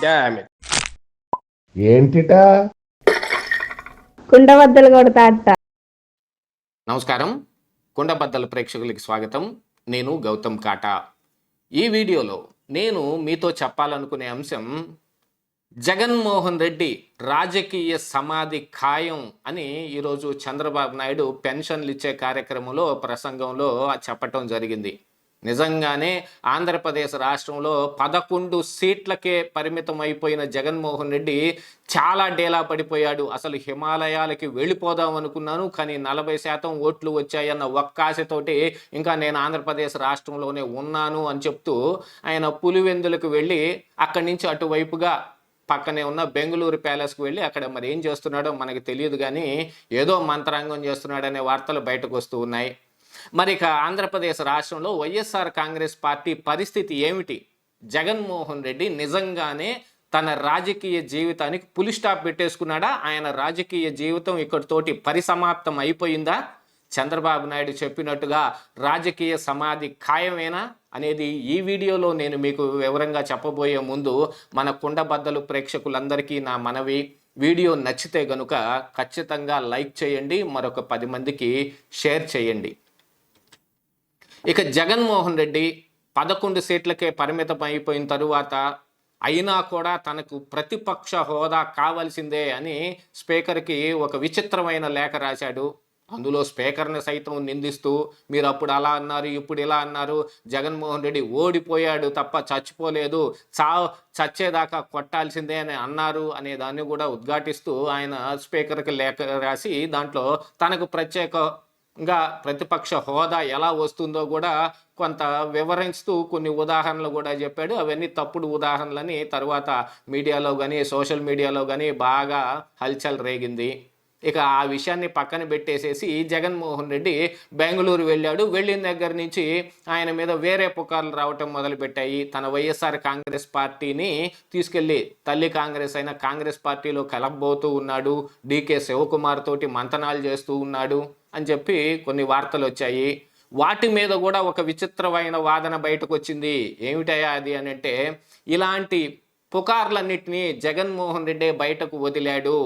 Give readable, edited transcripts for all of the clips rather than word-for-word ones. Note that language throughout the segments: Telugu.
Damn it. ఏంటిటా కుండబద్దలు కొడతా అత్త. నమస్కారం, కుండబద్దల ప్రేక్షకులకి స్వాగతం. నేను గౌతమ్ కాటా. ఈ వీడియోలో నేను మీతో చెప్పాలనుకునే అంశం జగన్మోహన్ రెడ్డి రాజకీయ సమాధి ఖాయం అని ఈరోజు చంద్రబాబు నాయుడు పెన్షన్లు ఇచ్చే కార్యక్రమంలో ప్రసంగంలో చెప్పటం జరిగింది. నిజంగానే ఆంధ్రప్రదేశ్ రాష్ట్రంలో 11 సీట్లకే పరిమితం అయిపోయిన జగన్మోహన్ రెడ్డి చాలా డేలా పడిపోయాడు. అసలు హిమాలయాలకి వెళ్ళిపోదాం అనుకున్నాను, కానీ 40% ఓట్లు వచ్చాయన్న ఒక్క ఆశతోటి ఇంకా నేను ఆంధ్రప్రదేశ్ రాష్ట్రంలోనే ఉన్నాను అని చెప్తూ ఆయన పులివెందులకు వెళ్ళి అక్కడి నుంచి అటువైపుగా పక్కనే ఉన్న బెంగళూరు ప్యాలెస్కి వెళ్ళి అక్కడ మరి ఏం చేస్తున్నాడో మనకి తెలియదు, కానీ ఏదో మంత్రాంగం చేస్తున్నాడనే వార్తలు బయటకు వస్తూ ఉన్నాయి. మరి ఇక ఆంధ్రప్రదేశ్ రాష్ట్రంలో వైఎస్ఆర్ కాంగ్రెస్ పార్టీ పరిస్థితి ఏమిటి? జగన్మోహన్ రెడ్డి నిజంగానే తన రాజకీయ జీవితానికి పులి స్టాప్ పెట్టేసుకున్నాడా? ఆయన రాజకీయ జీవితం ఇక్కడితోటి పరిసమాప్తం అయిపోయిందా? చంద్రబాబు నాయుడు చెప్పినట్టుగా రాజకీయ సమాధి ఖాయమేనా అనేది ఈ వీడియోలో నేను మీకు వివరంగా చెప్పబోయే ముందు మన కుండబద్దలు ప్రేక్షకులందరికీ నా మనవి, వీడియో నచ్చితే గనుక ఖచ్చితంగా లైక్ చేయండి, మరొక 10 మందికి షేర్ చేయండి. ఇక జగన్మోహన్ రెడ్డి 11 సీట్లకే పరిమితం అయిపోయిన తరువాత అయినా కూడా తనకు ప్రతిపక్ష హోదా కావాల్సిందే అని స్పీకర్కి ఒక విచిత్రమైన లేఖ రాశాడు. అందులో స్పీకర్ని సైతం నిందిస్తూ, మీరు అప్పుడు అలా అన్నారు, ఇప్పుడు ఇలా అన్నారు, జగన్మోహన్ రెడ్డి ఓడిపోయాడు తప్ప చచ్చిపోలేదు, చచ్చేదాకా కొట్టాల్సిందే అని అన్నారు అనే దాన్ని కూడా ఉద్ఘాటిస్తూ ఆయన స్పీకర్కి లేఖ రాసి దాంట్లో తనకు ప్రత్యేకంగా ప్రతిపక్ష హోదా ఎలా వస్తుందో కూడా కొంత వివరిస్తూ కొన్ని ఉదాహరణలు కూడా చెప్పాడు. అవన్నీ తప్పుడు ఉదాహరణలని తర్వాత మీడియాలో కానీ సోషల్ మీడియాలో కానీ బాగా హల్చల్ రేగింది. ఇక ఆ విషయాన్ని పక్కన పెట్టేసేసి జగన్మోహన్ రెడ్డి బెంగళూరు వెళ్ళాడు. వెళ్ళిన దగ్గర నుంచి ఆయన మీద వేరే పుకార్లు రావటం మొదలుపెట్టాయి. తన వైఎస్ఆర్ కాంగ్రెస్ పార్టీని తీసుకెళ్ళి తల్లి కాంగ్రెస్ అయిన కాంగ్రెస్ పార్టీలో కలపబోతూ ఉన్నాడు, డీకే శివకుమార్ తోటి మంతనాలు చేస్తూ ఉన్నాడు అని చెప్పి కొన్ని వార్తలు వచ్చాయి. వాటి మీద కూడా ఒక విచిత్రమైన వాదన బయటకు వచ్చింది. ఏమిటయా అది అని అంటే, ఇలాంటి పుకార్లన్నిటినీ జగన్మోహన్ రెడ్డి బయటకు వదిలాడు.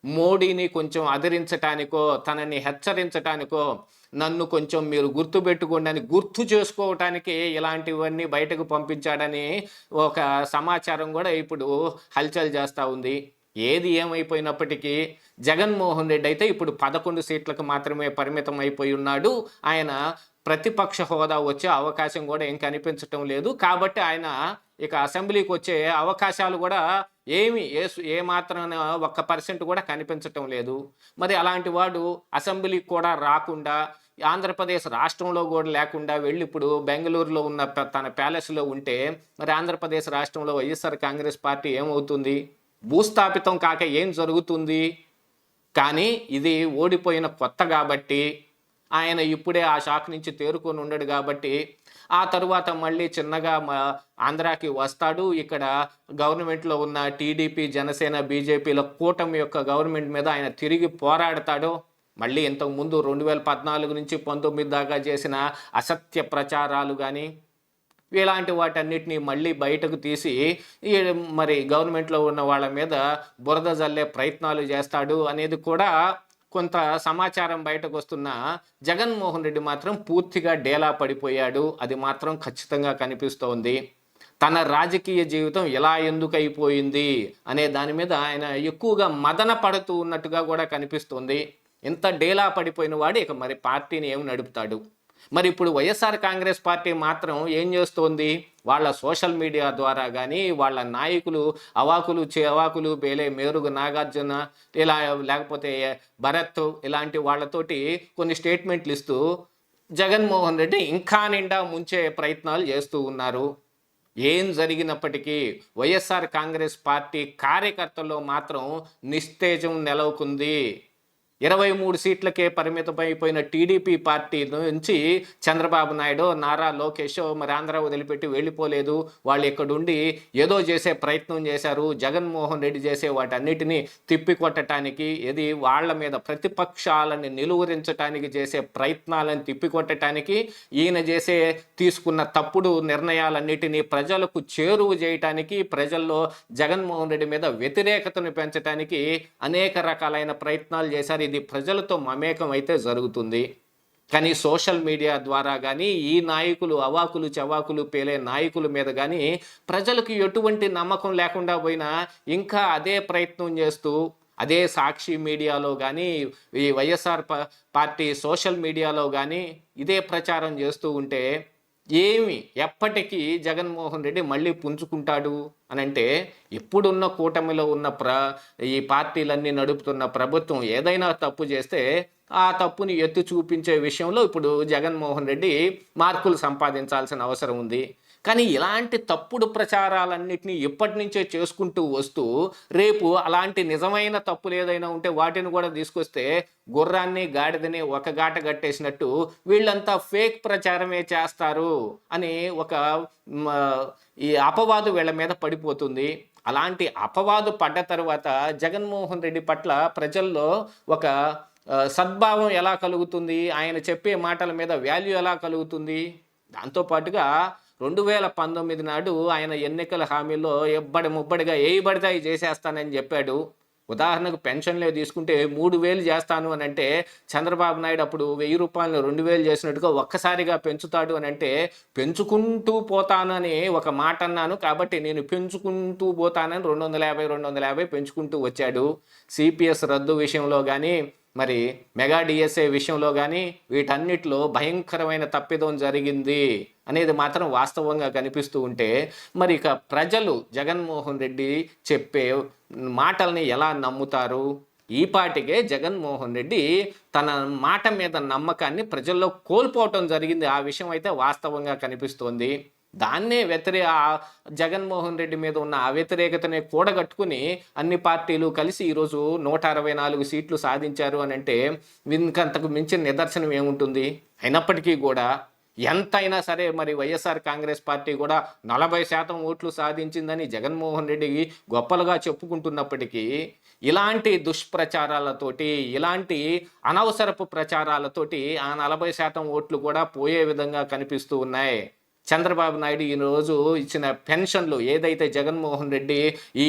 మోడీని కొంచెం అదిరించటానికో తనని హెచ్చరించటానికో నన్ను కొంచెం మీరు గుర్తుపెట్టుకోండి అని గుర్తు చేసుకోవటానికి ఇలాంటివన్నీ బయటకు పంపించాడని ఒక సమాచారం కూడా ఇప్పుడు హల్చల్ చేస్తూ ఉంది. ఏది ఏమైపోయినప్పటికీ జగన్మోహన్ రెడ్డి అయితే ఇప్పుడు 11 సీట్లకు మాత్రమే పరిమితం అయిపోయి ఉన్నాడు. ఆయన ప్రతిపక్ష హోదా వచ్చే అవకాశం కూడా ఏం కనిపించటం లేదు. కాబట్టి ఆయన ఇక అసెంబ్లీకి వచ్చే అవకాశాలు కూడా ఏ మాత్రం 1% కూడా కనిపించటం లేదు. మరి అలాంటి వాడు అసెంబ్లీకి కూడా రాకుండా ఆంధ్రప్రదేశ్ రాష్ట్రంలో కూడా లేకుండా వెళ్ళి ఇప్పుడు బెంగళూరులో ఉన్న తన ప్యాలెస్లో ఉంటే మరి ఆంధ్రప్రదేశ్ రాష్ట్రంలో వైఎస్ఆర్ కాంగ్రెస్ పార్టీ ఏమవుతుంది? భూస్థాపితం కాక ఏం జరుగుతుంది? కానీ ఇది ఓడిపోయిన కొత్త కాబట్టి ఆయన ఇప్పుడే ఆ షాక్ నుంచి తేరుకొని ఉండడు కాబట్టి ఆ తరువాత మళ్ళీ చిన్నగా ఆంధ్రాకి వస్తాడు. ఇక్కడ గవర్నమెంట్లో ఉన్న టీడీపీ, జనసేన, బీజేపీల కూటమి యొక్క గవర్నమెంట్ మీద ఆయన తిరిగి పోరాడతాడు. మళ్ళీ ఇంతకుముందు 2014 నుంచి 19 దాకా చేసిన అసత్య ప్రచారాలు కానీ ఇలాంటి వాటన్నిటినీ మళ్ళీ బయటకు తీసి మరి గవర్నమెంట్లో ఉన్న వాళ్ళ మీద బురద జల్లే ప్రయత్నాలు చేస్తాడు అనేది కూడా కొంత సమాచారం బయటకు వస్తున్న జగన్మోహన్ రెడ్డి మాత్రం పూర్తిగా డేలా పడిపోయాడు. అది మాత్రం ఖచ్చితంగా కనిపిస్తోంది. తన రాజకీయ జీవితం ఎలా ఎందుకు అయిపోయింది అనే దాని మీద ఆయన ఎక్కువగా మదన పడుతూ ఉన్నట్టుగా కూడా కనిపిస్తుంది. ఇంత డేలా పడిపోయిన వాడు ఇక మరి పార్టీని ఏమి నడుపుతాడు? మరి ఇప్పుడు వైఎస్ఆర్ కాంగ్రెస్ పార్టీ మాత్రం ఏం చేస్తోంది? వాళ్ళ సోషల్ మీడియా ద్వారా కానీ వాళ్ళ నాయకులు అవాకులు బేలే, మేరుగు నాగార్జున ఇలా లేకపోతే భరత్ ఇలాంటి వాళ్ళతోటి కొన్ని స్టేట్మెంట్లు ఇస్తూ జగన్మోహన్ రెడ్డి ఇంకా నిండా ముంచే ప్రయత్నాలు చేస్తూ ఉన్నారు. ఏం జరిగినప్పటికీ వైఎస్ఆర్ కాంగ్రెస్ పార్టీ కార్యకర్తల్లో మాత్రం నిస్తేజం నెలకొంది. 23 సీట్లకే పరిమితమైపోయిన టీడీపీ పార్టీ నుంచి చంద్రబాబు నాయుడు, నారా లోకేష్ మరి ఆంధ్ర వదిలిపెట్టి వెళ్ళిపోలేదు. వాళ్ళు ఇక్కడుండి ఏదో చేసే ప్రయత్నం చేశారు. జగన్మోహన్ రెడ్డి చేసే వాటన్నిటినీ తిప్పికొట్టడానికి, ఇది వాళ్ళ మీద ప్రతిపక్షాలని నిలువరించడానికి చేసే ప్రయత్నాలను తిప్పికొట్టడానికి, ఈయన తీసుకున్న తప్పుడు నిర్ణయాలన్నిటినీ ప్రజలకు చేరువ చేయటానికి, ప్రజల్లో జగన్మోహన్ రెడ్డి మీద వ్యతిరేకతను పెంచడానికి అనేక రకాలైన ప్రయత్నాలు చేశారు. ఇది ప్రజలతో మమేకం అయితే జరుగుతుంది. కానీ సోషల్ మీడియా ద్వారా కానీ ఈ నాయకులు అవాకులు చవాకులు పేలే నాయకుల మీద కానీ ప్రజలకు ఎటువంటి నమ్మకం లేకుండా పోయినా ఇంకా అదే ప్రయత్నం చేస్తూ, అదే సాక్షి మీడియాలో కానీ ఈ వైఎస్ఆర్ పార్టీ సోషల్ మీడియాలో కానీ ఇదే ప్రచారం చేస్తూ ఉంటే ఎప్పటికీ జగన్మోహన్ రెడ్డి మళ్ళీ పుంజుకుంటాడు అని అంటే, ఇప్పుడున్న కూటమిలో ఉన్న ఈ పార్టీలన్నీ నడుపుతున్న ప్రభుత్వం ఏదైనా తప్పు చేస్తే ఆ తప్పుని ఎత్తి చూపించే విషయంలో ఇప్పుడు జగన్మోహన్ రెడ్డి మార్కులు సంపాదించాల్సిన అవసరం ఉంది. కానీ ఇలాంటి తప్పుడు ప్రచారాలన్నింటినీ ఎప్పటి నుంచే చేసుకుంటూ వస్తూ రేపు అలాంటి నిజమైన తప్పులు ఏదైనా ఉంటే వాటిని కూడా తీసుకొస్తే గుర్రాన్ని గాడిదని ఒక గాట కట్టేసినట్టు వీళ్ళంతా ఫేక్ ప్రచారమే చేస్తారు అని ఈ అపవాదు వీళ్ళ మీద పడిపోతుంది. అలాంటి అపవాదు పడ్డ తర్వాత జగన్మోహన్ రెడ్డి పట్ల ప్రజల్లో ఒక సద్భావం ఎలా కలుగుతుంది, ఆయన చెప్పే మాటల మీద వాల్యూ ఎలా కలుగుతుంది? దాంతోపాటుగా 2019 నాడు ఆయన ఎన్నికల హామీలో ముబ్బడిగా పడితే అవి చేసేస్తానని చెప్పాడు. ఉదాహరణకు పెన్షన్లే తీసుకుంటే 3,000 చేస్తాను అని అంటే, చంద్రబాబు నాయుడు అప్పుడు 1,000 రూపాయలు 2,000 చేసినట్టుగా ఒక్కసారిగా పెంచుతాడు అని అంటే, పెంచుకుంటూ పోతానని ఒక మాట అన్నాను కాబట్టి నేను పెంచుకుంటూ పోతానని 250 పెంచుకుంటూ వచ్చాడు. సిపిఎస్ రద్దు విషయంలో కానీ, మరి మెగా డిఎస్ఏ విషయంలో కానీ వీటన్నిటిలో భయంకరమైన తప్పిదం జరిగింది అనేది మాత్రం వాస్తవంగా కనిపిస్తూ ఉంటే, మరి ఇక ప్రజలు జగన్మోహన్ రెడ్డి చెప్పే మాటల్ని ఎలా నమ్ముతారు? ఈ పాటికే జగన్మోహన్ రెడ్డి తన మాట మీద నమ్మకాన్ని ప్రజల్లో కోల్పోవటం జరిగింది. ఆ విషయం అయితే వాస్తవంగా కనిపిస్తోంది. దాన్నే జగన్మోహన్ రెడ్డి మీద ఉన్న ఆ వ్యతిరేకతని కూడగట్టుకుని అన్ని పార్టీలు కలిసి ఈరోజు 164 సీట్లు సాధించారు అని అంటే ఇంకంతకు మించిన నిదర్శనం ఏముంటుంది? అయినప్పటికీ కూడా ఎంతైనా సరే మరి వైఎస్ఆర్ కాంగ్రెస్ పార్టీ కూడా 40% ఓట్లు సాధించిందని జగన్మోహన్ రెడ్డి గొప్పలుగా చెప్పుకుంటున్నప్పటికీ ఇలాంటి దుష్ప్రచారాలతోటి, ఇలాంటి అనవసరపు ప్రచారాలతోటి ఆ 40% ఓట్లు కూడా పోయే విధంగా కనిపిస్తూ ఉన్నాయి. చంద్రబాబు నాయుడు ఈరోజు ఇచ్చిన పెన్షన్లు ఏదైతే జగన్మోహన్ రెడ్డి ఈ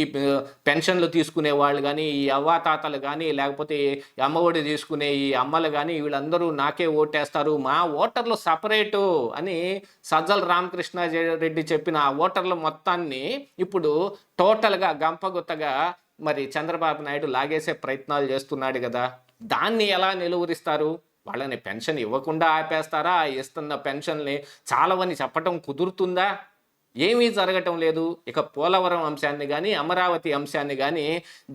పెన్షన్లు తీసుకునే వాళ్ళు కానీ, ఈ అవ్వాతాతలు కానీ, లేకపోతే అమ్మఒడి తీసుకునే ఈ అమ్మలు కానీ వీళ్ళందరూ నాకే ఓటేస్తారు, మా ఓటర్లు సపరేటు అని సజ్జల రామకృష్ణారెడ్డి చెప్పిన ఆ ఓటర్ల మొత్తాన్ని ఇప్పుడు టోటల్గా గంపగుత్తగా మరి చంద్రబాబు నాయుడు లాగేసే ప్రయత్నాలు చేస్తున్నాడు కదా. దాన్ని ఎలా నిలువరిస్తారు? వాళ్ళని పెన్షన్ ఇవ్వకుండా ఆపేస్తారా? ఇస్తున్న పెన్షన్ని చాలవని చెప్పటం కుదురుతుందా? ఏమీ జరగటం లేదు. ఇక పోలవరం అంశాన్ని కానీ, అమరావతి అంశాన్ని కానీ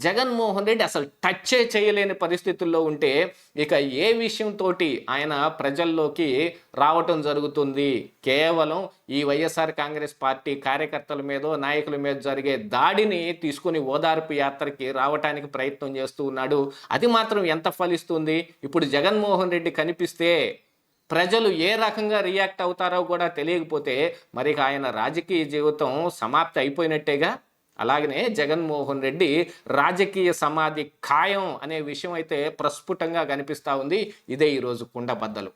జగన్మోహన్ రెడ్డి అసలు టచ్చే చేయలేని పరిస్థితుల్లో ఉంటే ఇక ఏ విషయంతో ఆయన ప్రజల్లోకి రావటం జరుగుతుంది? కేవలం ఈ వైఎస్ఆర్ కాంగ్రెస్ పార్టీ కార్యకర్తల మీద, నాయకుల మీద జరిగే దాడిని తీసుకుని ఓదార్పు యాత్రకి రావటానికి ప్రయత్నం చేస్తూ ఉన్నాడు. అది మాత్రం ఎంత ఫలిస్తుంది? ఇప్పుడు జగన్మోహన్ రెడ్డి కనిపిస్తే ప్రజలు ఏ రకంగా రియాక్ట్ అవుతారో కూడా తెలియకపోతే మరి ఆయన రాజకీయ జీవితం సమాప్తి అయిపోయినట్టేగా. అలాగనే జగన్మోహన్ రెడ్డి రాజకీయ సమాధి ఖాయం అనే విషయం అయితే ప్రస్ఫుటంగా కనిపిస్తూ ఉంది. ఇదే ఈరోజు కుండబద్దలు.